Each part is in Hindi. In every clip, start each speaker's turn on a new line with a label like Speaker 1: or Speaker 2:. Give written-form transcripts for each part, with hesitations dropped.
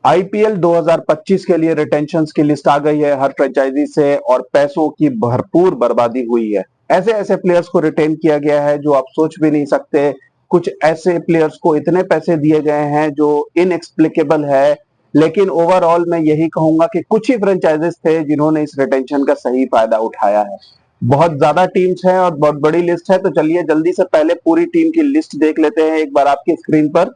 Speaker 1: आईपीएल 2025 के लिए रिटेंशंस की लिस्ट आ गई है हर फ्रेंचाइजी से और पैसों की भरपूर बर्बादी हुई है। ऐसे ऐसे प्लेयर्स को रिटेन किया गया है जो आप सोच भी नहीं सकते। कुछ ऐसे प्लेयर्स को इतने पैसे दिए गए हैं जो इनएक्सप्लिकेबल है। लेकिन ओवरऑल मैं यही कहूंगा कि कुछ ही फ्रेंचाइजेस थे जिन्होंने इस रिटेंशन का सही फायदा उठाया है। बहुत ज्यादा टीम्स हैं और बहुत बड़ी लिस्ट है, तो चलिए जल्दी से पहले पूरी टीम की लिस्ट देख लेते हैं एक बार आपकी स्क्रीन पर।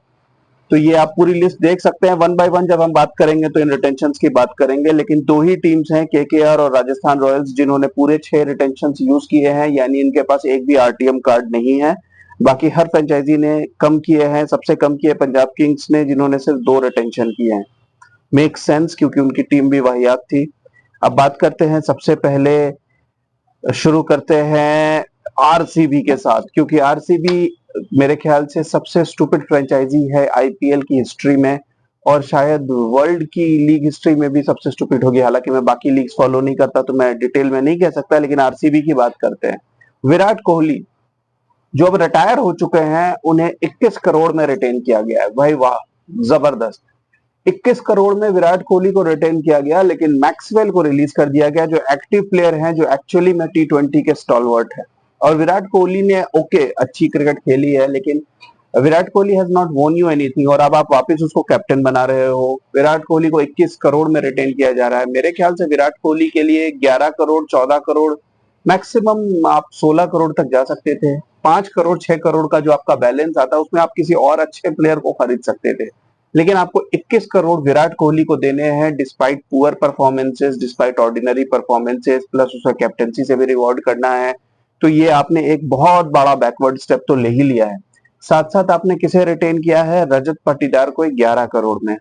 Speaker 1: तो ये आप पूरी लिस्ट देख सकते हैं वन बाय वन। जब हम बात करेंगे तो इन रिटेंशन की बात करेंगे, लेकिन दो ही टीम्स हैं केकेआर और राजस्थान रॉयल्स जिन्होंने पूरे 6 रिटेंशन यूज किए हैं, यानी इनके पास एक भी आरटीएम कार्ड नहीं है। बाकी हर फ्रेंचाइजी ने कम किए हैं। सबसे कम किए पंजाब किंग्स ने जिन्होंने सिर्फ 2 रिटेंशन किए हैं। मेक सेंस क्योंकि उनकी टीम भी वाहियात थी। अब बात करते हैं, सबसे पहले शुरू करते हैं आरसीबी के साथ, क्योंकि आरसीबी मेरे ख्याल से सबसे स्टूपिड फ्रेंचाइजी है आईपीएल की हिस्ट्री में और शायद वर्ल्ड की लीग हिस्ट्री में भी सबसे स्टूपिड होगी। हालांकि मैं बाकी लीग्स फॉलो नहीं करता तो मैं डिटेल में नहीं कह सकता, लेकिन आरसीबी की बात करते हैं। विराट कोहली जो अब रिटायर हो चुके हैं, उन्हें 21 करोड़ में रिटेन किया गया है। भाई वाह, जबरदस्त। 21 करोड़ में विराट कोहली को रिटेन किया गया, लेकिन मैक्सवेल को रिलीज कर दिया गया जो एक्टिव प्लेयर हैं, जो एक्चुअली में टी20 के स्टॉलवर्ट है। और विराट कोहली ने ओके अच्छी क्रिकेट खेली है, लेकिन विराट कोहली हैज नॉट वोन यू एनीथिंग और अब आप वापस उसको कैप्टन बना रहे हो। विराट कोहली को 21 करोड़ में रिटेन किया जा रहा है। मेरे ख्याल से विराट कोहली के लिए 11 करोड़ 14 करोड़ मैक्सिमम आप 16 करोड़ तक जा सकते थे। 5 करोड़ 6 करोड़ का जो आपका बैलेंस आता है उसमें आप किसी और अच्छे प्लेयर को खरीद सकते थे, लेकिन आपको 21 करोड़ विराट कोहली को देने हैं despite poor performances, despite ordinary performances, plus उसे कैप्टनसी से भी रिवॉर्ड करना है। तो ये आपने एक बहुत बड़ा बैकवर्ड स्टेप तो ले ही लिया है। साथ साथ आपने किसे रिटेन किया है? रजत पाटीदार को 11 करोड़ में।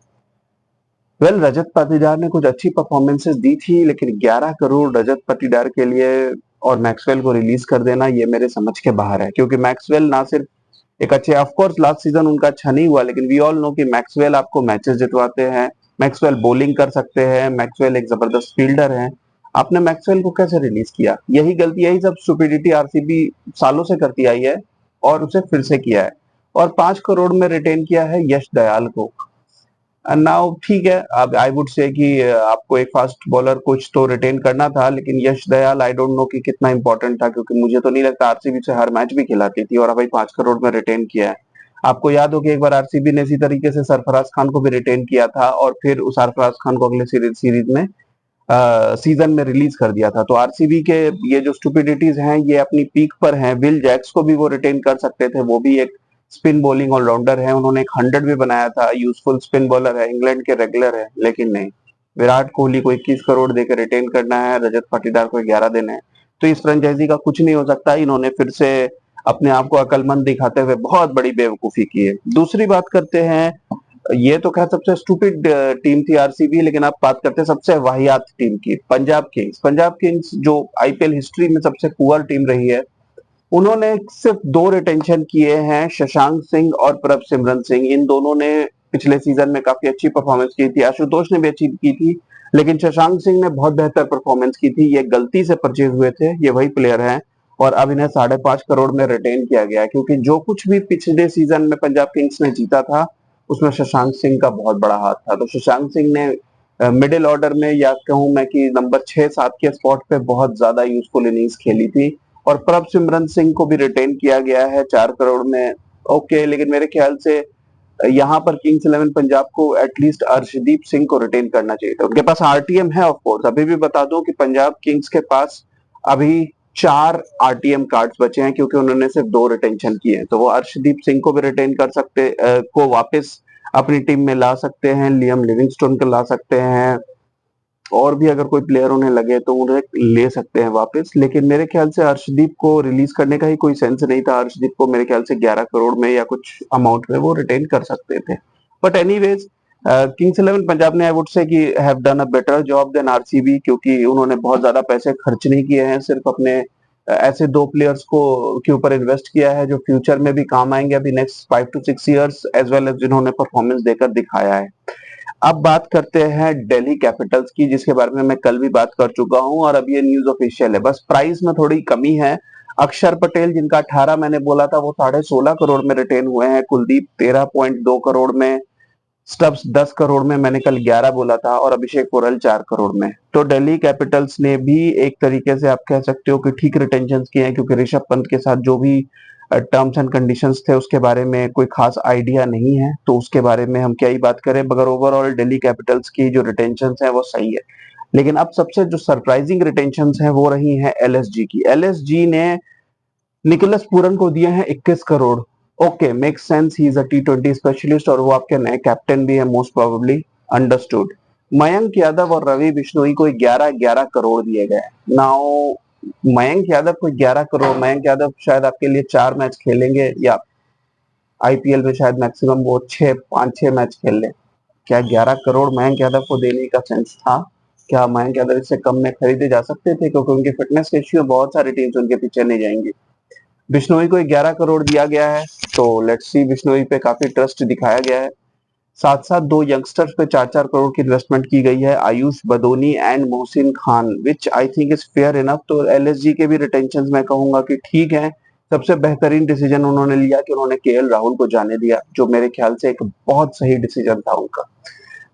Speaker 1: रजत पाटीदार ने कुछ अच्छी परफॉर्मेंसेस दी थी, लेकिन 11 करोड़ रजत पाटीदार के लिए और मैक्सवेल को रिलीज कर देना ये मेरे समझ के बाहर है, क्योंकि मैक्सवेल ना सिर्फ एक अच्छे, ऑफ कोर्स लास्ट सीजन उनका अच्छा नहीं हुआ, लेकिन वी ऑल नो कि मैक्सवेल आपको मैचेस जितवाते हैं। मैक्सवेल बॉलिंग कर सकते हैं, मैक्सवेल एक जबरदस्त फील्डर हैं। आपने मैक्सवेल को कैसे रिलीज किया? यही गलती, यही सब स्टुपिडिटी आरसीबी सालों से करती आई है और उसे फिर से किया है। और 5 करोड़ में रिटेन किया है यश दयाल को। नाउ ठीक है, अब आई वुड से कि आपको एक फास्ट बॉलर कुछ तो रिटेन करना था, लेकिन यश दयाल आई डोंट नो कि कितना इंपॉर्टेंट था, क्योंकि मुझे तो नहीं लगता आरसीबी से हर मैच भी खिलाती थी और अभी 5 करोड़ में रिटेन किया है। आपको याद हो कि एक बार आरसीबी ने इसी तरीके से सरफराज खान को भी रिटेन किया था और फिर उस सरफराज खान को अगले सीरीज में सीजन में रिलीज कर दिया था। तो आरसीबी के ये जो स्टुपिडिटीज हैं ये अपनी पीक पर हैं। विल जैक्स को भी वो रिटेन कर सकते थे, वो भी एक स्पिन बॉलिंग ऑलराउंडर है, उन्होंने एक 100 भी बनाया था, यूजफुल स्पिन बॉलर है, इंग्लैंड के रेगुलर है, लेकिन नहीं। विराट कोहली को 21 करोड़ देकर रिटेन करना है, रजत पाटीदार को 11 देने हैं। तो इस फ्रेंचाइजी का कुछ नहीं हो सकता। इन्होंने फिर से अपने आप को अकलमंद दिखाते हुए बहुत बड़ी बेवकूफी की है। दूसरी बात करते हैं, ये तो खैर सबसे स्टूपिड टीम थी आरसीबी, लेकिन आप बात करते हैं सबसे वाहियात टीम की, पंजाब किंग्स। पंजाब किंग्स जो आईपीएल हिस्ट्री में सबसे पुअर टीम रही है, उन्होंने सिर्फ 2 रिटेंशन किए हैं, शशांक सिंह और प्रभ सिमरन सिंह। इन दोनों ने पिछले सीजन में काफी अच्छी परफॉर्मेंस की थी, आशुतोष ने भी अच्छी की थी, लेकिन शशांक सिंह ने बहुत बेहतर परफॉर्मेंस की थी। ये गलती से परचेज हुए थे, ये वही प्लेयर हैं और अब इन्हें 5.5 करोड़ में रिटेन किया गया है, क्योंकि जो कुछ भी पिछले सीजन में पंजाब किंग्स ने जीता था उसमें शशांक सिंह का बहुत बड़ा हाथ था। तो शशांक सिंह ने मिडिल ऑर्डर में, या कहूं मैं कि नंबर 6-7 के स्पॉट पे बहुत ज्यादा यूजफुल इनिंग्स खेली थी। और प्रभ सिमरन सिंह को भी रिटेन किया गया है 4 करोड़ में। ओके, लेकिन मेरे ख्याल से यहाँ पर किंग्स 11 पंजाब को एटलीस्ट अर्शदीप सिंह को रिटेन करना चाहिए था। उनके पास आरटीएम है ऑफ कोर्स। अभी भी बता दूं कि पंजाब किंग्स के पास अभी 4 आरटीएम कार्ड्स बचे हैं, क्योंकि उन्होंने सिर्फ 2 रिटेंशन किए हैं। तो वो अर्शदीप सिंह को भी रिटेन कर सकते, को वापस अपनी टीम में ला सकते हैं, लियम लिविंगस्टोन को ला सकते हैं, और भी अगर कोई प्लेयर उन्हें लगे तो उन्हें ले सकते हैं वापस। लेकिन मेरे ख्याल से अर्शदीप को रिलीज करने का ही कोई सेंस नहीं था। अर्शदीप को मेरे ख्याल से 11 करोड़ में या कुछ अमाउंट में वो रिटेन कर सकते थे। बट एनीवेज, किंग्स 11 पंजाब ने आई वुड से कि have done a better job than RCB, क्योंकि उन्होंने बहुत ज्यादा पैसे खर्च नहीं किए हैं, सिर्फ अपने ऐसे 2 प्लेयर्स को के ऊपर इन्वेस्ट किया है जो फ्यूचर में भी काम आएंगे, अभी next 5 to 6 years, as well as जिन्होंने परफॉर्मेंस देकर दिखाया है। अब बात करते हैं दिल्ली कैपिटल्स की, जिसके बारे में मैं कल भी बात कर चुका हूं और अब ये न्यूज ऑफिशियल है। बस प्राइस में थोड़ी कमी है। अक्षर पटेल जिनका 18 मैंने बोला था, वो 16.5 करोड़ में रिटेन हुए हैं। कुलदीप 13.2 करोड़ में। स्टब्स 10 करोड़ में, मैंने कल 11 बोला था, और अभिषेक पोरल 4 करोड़ में। तो दिल्ली कैपिटल्स ने भी एक तरीके से आप कह सकते हो कि ठीक रिटेंशन किए हैं, क्योंकि ऋषभ पंत के साथ जो भी टर्म्स एंड कंडीशंस थे उसके बारे में कोई खास आइडिया नहीं है, तो उसके बारे में हम क्या ही बात करें, मगर ओवरऑल दिल्ली कैपिटल्स की जो रिटेंशन है वो सही है। लेकिन अब सबसे जो सरप्राइजिंग रिटेंशन है वो रही है एलएसजी की। एलएसजी ने निकोलस पूरन को दिए हैं 21 crore. Okay, make sense, he is a T20 specialist और वो आपके नए कैप्टन भी है most probably, understood. Mayank Yadav और रवि बिश्नोई को 11-11 करोड़ दिए गए। नाउ मयंक यादव को 11 करोड़, मयंक यादव शायद आपके लिए 4 मैच खेलेंगे, या आईपीएल में शायद मैक्सिमम वो 5-6 मैच खेल ले। क्या 11 करोड़ मयंक यादव को देने का सेंस था? क्या मयंक यादव इससे कम में खरीदे जा सकते थे? क्योंकि उनके फिटनेस के इश्यू, बहुत सारी टीम्स उनके पीछे नहीं जाएंगी। बिश्नोई को 11 करोड़ दिया गया है, तो लेट्स सी, बिश्नोई पे काफी ट्रस्ट दिखाया गया है। साथ साथ 2 यंगस्टर्स पे 4-4 करोड़ की इन्वेस्टमेंट की गई है, Ayush Badoni and Mohsin Khan, which I think is fair enough. तो एलएसजी के भी रिटेंशन मैं कहूंगा कि ठीक है। सबसे बेहतरीन डिसीजन उन्होंने लिया कि उन्होंने केएल राहुल को जाने दिया, जो मेरे ख्याल से एक बहुत सही डिसीजन था उनका।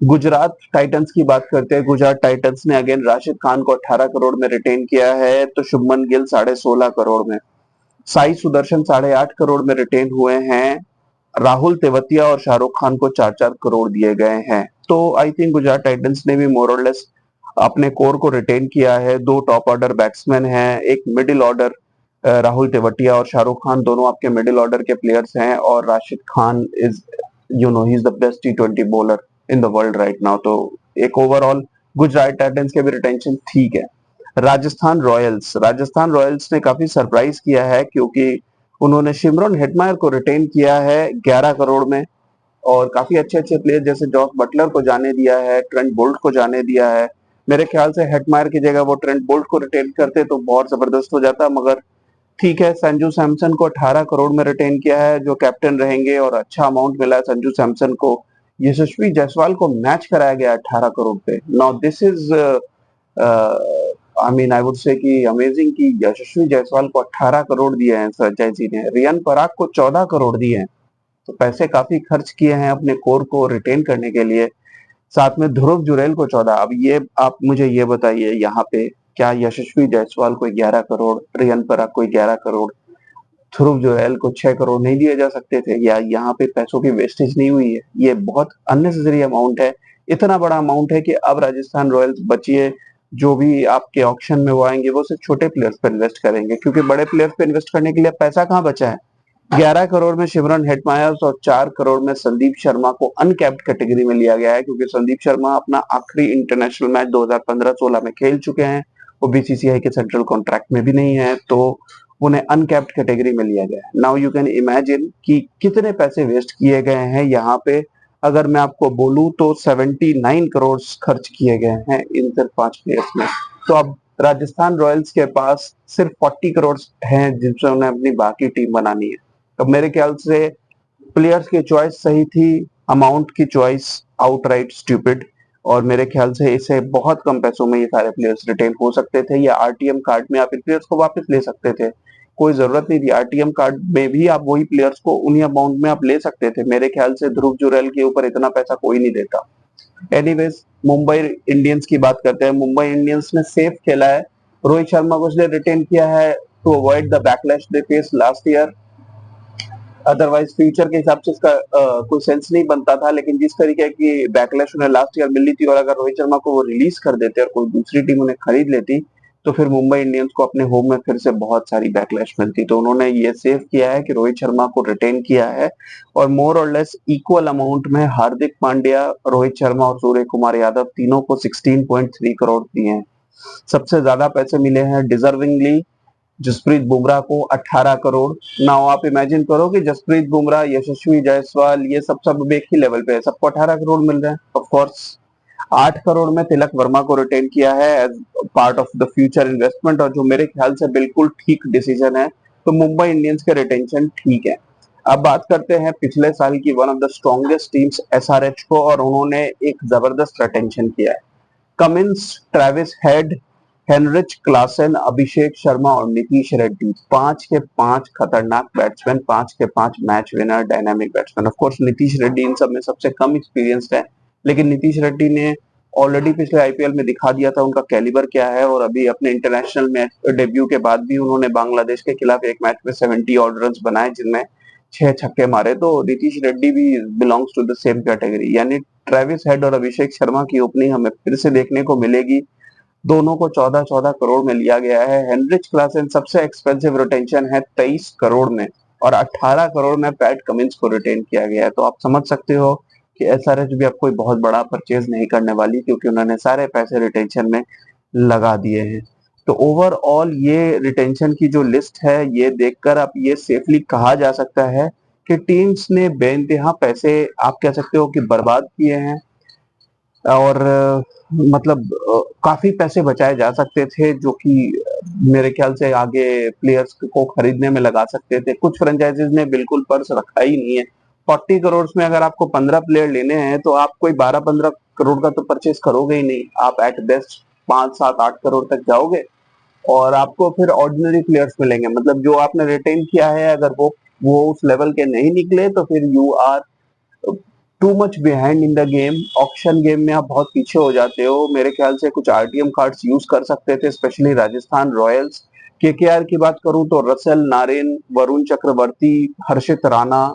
Speaker 1: गुजरात टाइटंस की बात करते हैं। गुजरात टाइटंस ने अगेन राशिद खान को 18 करोड़ में रिटेन किया है, तो शुभमन गिल 16.5 करोड़ में, साई सुदर्शन 8.5 करोड़ में रिटेन हुए हैं, राहुल तेवतिया और शाहरुख खान को 4-4 करोड़ दिए गए हैं। तो आई थिंक गुजरात टाइटंस ने भी मोर और लेस अपने कोर को रिटेन किया है। 2 टॉप ऑर्डर बैट्समैन हैं, एक मिडिल ऑर्डर, राहुल तेवतिया और शाहरुख खान दोनों आपके मिडिल ऑर्डर के प्लेयर्स हैं, और Rashid Khan is he is the best T20 bowler in the world right now. तो एक ओवरऑल गुजरात टाइटंस के भी रिटेंशन ठीक है। राजस्थान रॉयल्स ने काफी सरप्राइज किया है, क्योंकि उन्होंने शिमरन हेटमायर को रिटेन किया है 11 करोड़ में, और काफी अच्छे अच्छे प्लेयर जैसे जॉस बटलर को जाने दिया है, ट्रेंट बोल्ट को जाने दिया है। मेरे ख्याल से हेटमायर की जगह वो ट्रेंट बोल्ट को रिटेन करते तो बहुत जबरदस्त हो जाता, मगर ठीक है। संजू सैमसन को 18 करोड़ में रिटेन किया है, जो कैप्टन रहेंगे, और अच्छा अमाउंट मिला है संजू सैमसन को। यशस्वी जायसवाल को मैच कराया गया 18 करोड़ पे। Now this is I mean I would say कि अमेजिंग, कि यशस्वी जायसवाल को 18 करोड़ दिए हैं फ्रेंचाइजी ने। रियान पराग को 14 करोड़ दिए हैं, तो पैसे काफी खर्च किए हैं अपने कोर को रिटेन करने के लिए। साथ में ध्रुव जुरैल को 14। अब ये आप मुझे ये बताइए, यहाँ पे क्या यशस्वी जायसवाल को 11 करोड़, रियान पराग को 11 करोड़, ध्रुव जुरैल को 6 करोड़ नहीं दिए जा सकते थे? या यहाँ पे पैसों की वेस्टेज नहीं हुई है? ये बहुत अननेसेसरी अमाउंट है। इतना बड़ा अमाउंट है कि अब राजस्थान रॉयल्स बचिए, जो भी आपके ऑक्शन में वो आएंगे वो सिर्फ छोटे प्लेयर्स पर इन्वेस्ट करेंगे, क्योंकि बड़े प्लेयर्स पे इन्वेस्ट करने के लिए पैसा कहाँ बचा है। 11 करोड़ में शिमरन हेटमायर्स और 4 करोड़ में संदीप शर्मा को अनकैप्ड कैटेगरी में लिया गया है, क्योंकि संदीप शर्मा अपना आखिरी इंटरनेशनल मैच 2015-16 में खेल चुके हैं, वो बीसीसीआई के सेंट्रल कॉन्ट्रैक्ट में भी नहीं है, तो उन्हें अनकैप्ड कैटेगरी में लिया गया है। नाउ यू कैन इमेजिन कि कितने पैसे वेस्ट किए गए हैं यहाँ पे। अगर मैं आपको बोलूं तो 79 करोड़ खर्च किए गए हैं इन सिर्फ 5 प्लेयर्स में। तो अब राजस्थान रॉयल्स के पास सिर्फ 40 करोड़ हैं, जिनसे उन्हें अपनी बाकी टीम बनानी है। तो मेरे ख्याल से प्लेयर्स की चॉइस सही थी, अमाउंट की चॉइस आउटराइट स्टूपिड, और मेरे ख्याल से इसे बहुत कम पैसों में ये सारे प्लेयर्स रिटेन हो सकते थे, या आरटीएम कार्ड में आप इन प्लेयर्स को वापस ले सकते थे। कोई जरूरत नहीं थी, आरटीएम कार्ड में भी आप वही प्लेयर्स को उन्हीं अमाउंट में आप ले सकते थे। मेरे ख्याल से ध्रुव जुरैल के ऊपर इतना पैसा कोई नहीं देता। एनीवेज, मुंबई इंडियंस की बात करते हैं। मुंबई इंडियंस ने सेफ खेला है, रोहित शर्मा को इसलिए रिटेन किया है to avoid the backlash they face last year. Otherwise future के हिसाब से इसका कोई सेंस नहीं बनता था, लेकिन जिस तरीके की बैकलैश उन्हें लास्ट ईयर मिली थी, और अगर रोहित शर्मा को वो रिलीज कर देते और कोई दूसरी टीम उन्हें खरीद लेती, तो फिर मुंबई इंडियंस को अपने होम में फिर से बहुत सारी बैकलैश मिलती। तो उन्होंने ये सेव किया है कि रोहित शर्मा को रिटेन किया है, और मोर और लेस इक्वल अमाउंट में हार्दिक पांड्या, रोहित शर्मा और सूर्य कुमार यादव तीनों को 16.3 करोड़ दिए हैं। सबसे ज्यादा पैसे मिले हैं डिजर्विंगली जसप्रीत बुमराह को 18 करोड़। नाउ आप इमेजिन करो कि जसप्रीत बुमराह, यशस्वी जायसवाल, ये सब एक ही लेवल पे है, सबको 18 करोड़ मिल रहे हैं। ऑफ कोर्स 8 करोड़ में तिलक वर्मा को रिटेन किया है as part of the future investment, और जो मेरे ख्याल से बिल्कुल ठीक डिसीजन है। तो मुंबई इंडियंस के रिटेंशन ठीक है। अब बात करते हैं पिछले साल की one of the strongest teams SRH को, और उन्होंने एक जबरदस्त रिटेंशन किया है। Cummins, Travis Head, Heinrich Klaasen, Abhishek Sharma और नीतीश रेड्डी, 5 के 5 खतरनाक बैट्समैन, 5 के 5 match winner, dynamic batsman. Of course Nitish Reddy इन सब में सबसे कम एक्सपीरियंस्ड है, लेकिन नीतीश रेड्डी ने ऑलरेडी पिछले आईपीएल में दिखा दिया था उनका कैलिबर क्या है, और अभी अपने इंटरनेशनल मैच डेब्यू के बाद भी उन्होंने बांग्लादेश के खिलाफ एक मैच में 70 ऑड रन बनाए, जिनमें 6 छक्के मारे। तो नीतीश रेड्डी भी belongs to the same category, यानी ट्रेविस हेड और अभिषेक शर्मा की ओपनिंग हमें फिर से देखने को मिलेगी। दोनों को 14-14 करोड़ में लिया गया है। हेनरिच क्लासन सबसे एक्सपेंसिव रिटेंशन है 23 करोड़ में, और 18 करोड़ में पैट कमिंस को रिटेन किया गया है। तो आप समझ सकते हो कि एसआरएच भी अब कोई बहुत बड़ा परचेज नहीं करने वाली, क्योंकि उन्होंने सारे पैसे रिटेंशन में लगा दिए हैं। तो ओवरऑल ये रिटेंशन की जो लिस्ट है, ये देखकर अब ये सेफली कहा जा सकता है कि टीम्स ने बेइंतहा पैसे, आप कह सकते हो कि बर्बाद किए हैं, और मतलब काफी पैसे बचाए जा सकते थे, जो कि मेरे ख्याल से आगे प्लेयर्स को खरीदने में लगा सकते थे। कुछ फ्रेंचाइजीज ने बिल्कुल पर्स रखा ही नहीं है। 40 करोड़ में अगर आपको 15 प्लेयर लेने हैं, तो आप कोई 12-15 करोड़ का तो परचेज करोगे ही नहीं। आप एट बेस्ट 5-7-8 करोड़ तक जाओगे, और आपको फिर ऑर्डिनरी प्लेयर्स मिलेंगे। मतलब जो आपने रिटेन किया है, अगर वो उस लेवल के नहीं निकले, तो फिर you are too much behind in the game. Auction game में आप बहुत पीछे हो जाते हो। मेरे ख्याल से कुछ आरटीएम कार्ड्स यूज कर सकते थे, स्पेशली राजस्थान रॉयल्स। केकेआर की बात करूं तो रसल, नारेन, वरुण चक्रवर्ती, हर्षित राणा,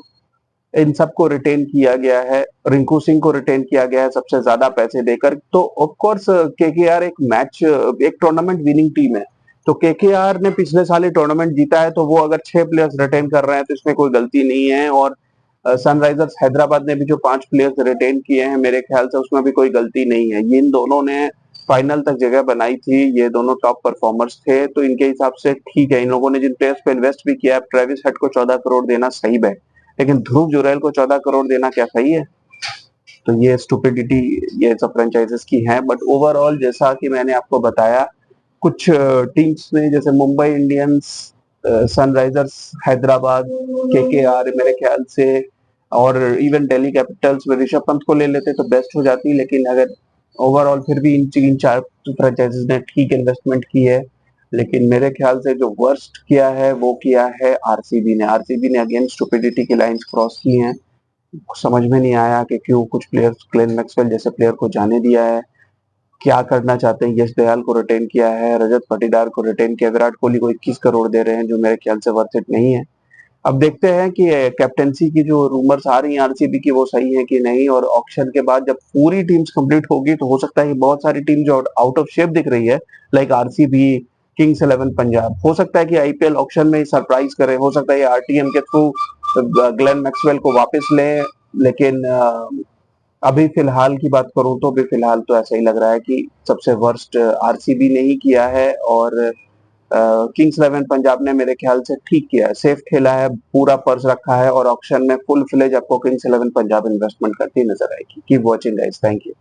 Speaker 1: इन सबको रिटेन किया गया है। रिंकू सिंह को रिटेन किया गया है सबसे ज्यादा पैसे देकर। तो ऑफ कोर्स केकेआर एक टूर्नामेंट विनिंग टीम है। तो केकेआर ने पिछले साल ही टूर्नामेंट जीता है, तो वो अगर 6 प्लेयर्स रिटेन कर रहे हैं तो इसमें कोई गलती नहीं है। और सनराइजर्स हैदराबाद ने भी जो 5 प्लेयर्स रिटेन किए हैं, मेरे ख्याल से उसमें भी कोई गलती नहीं है। इन दोनों ने फाइनल तक जगह बनाई थी, ये दोनों टॉप परफॉर्मर्स थे, तो इनके हिसाब से ठीक है। इन लोगों ने जिन प्लेयर्स पे इन्वेस्ट भी किया है, ट्रेविस हेड को 14 करोड़ देना सही है, लेकिन ध्रुव जुरैल को 14 करोड़ देना क्या सही है? तो ये स्टुपिडिटी ये सब फ्रेंचाइजेस की है। बट ओवरऑल जैसा कि मैंने आपको बताया, कुछ टीम्स ने जैसे Mumbai Indians, Sunrisers Hyderabad, KKR, मेरे ख्याल से, और इवन दिल्ली कैपिटल्स में ऋषभ पंत को ले लेते तो बेस्ट हो जाती। लेकिन अगर ओवरऑल फिर भी इन 3-4 फ्रेंचाइजेस ने ठीक इन्वेस्टमेंट की है। लेकिन मेरे ख्याल से जो वर्स्ट किया है वो किया है आरसीबी ने अगेन स्टुपिडिटी की लाइंस क्रॉस की हैं। समझ में नहीं आया कि क्यों कुछ प्लेयर्स, ग्लेन मैक्सवेल जैसे प्लेयर को जाने दिया है, क्या करना चाहते हैं। यश दयाल को रिटेन किया है, रजत पाटीदार को रिटेन किया, विराट कोहली को 21 करोड़ दे रहे हैं, जो मेरे ख्याल से वर्थ इट नहीं है। अब देखते हैं कि कैप्टेंसी की जो रूमर्स आ रही हैं आरसीबी की, वो सही है कि नहीं। और ऑक्शन के बाद जब पूरी टीम्स कंप्लीट होगी, तो हो सकता है कि बहुत सारी टीम जो आउट ऑफ शेप दिख रही है, लाइक आरसीबी, किंग्स 11 पंजाब, हो सकता है कि आईपीएल ऑक्शन में सरप्राइज करे। हो सकता है ये आरटीएम के थ्रू ग्लेन मैक्सवेल को वापस लें। लेकिन अभी फिलहाल की बात करूं तो अभी फिलहाल तो ऐसा ही लग रहा है कि सबसे वर्स्ट आरसीबी ने ही किया है, और किंग्स 11 पंजाब ने मेरे ख्याल से ठीक किया है, सेफ खेला है, पूरा पर्स रखा है, और ऑक्शन में फुल फ्लेज आपको किंग्स 11 पंजाब इन्वेस्टमेंट करती नजर आएगी। Keep watching guys, thank you.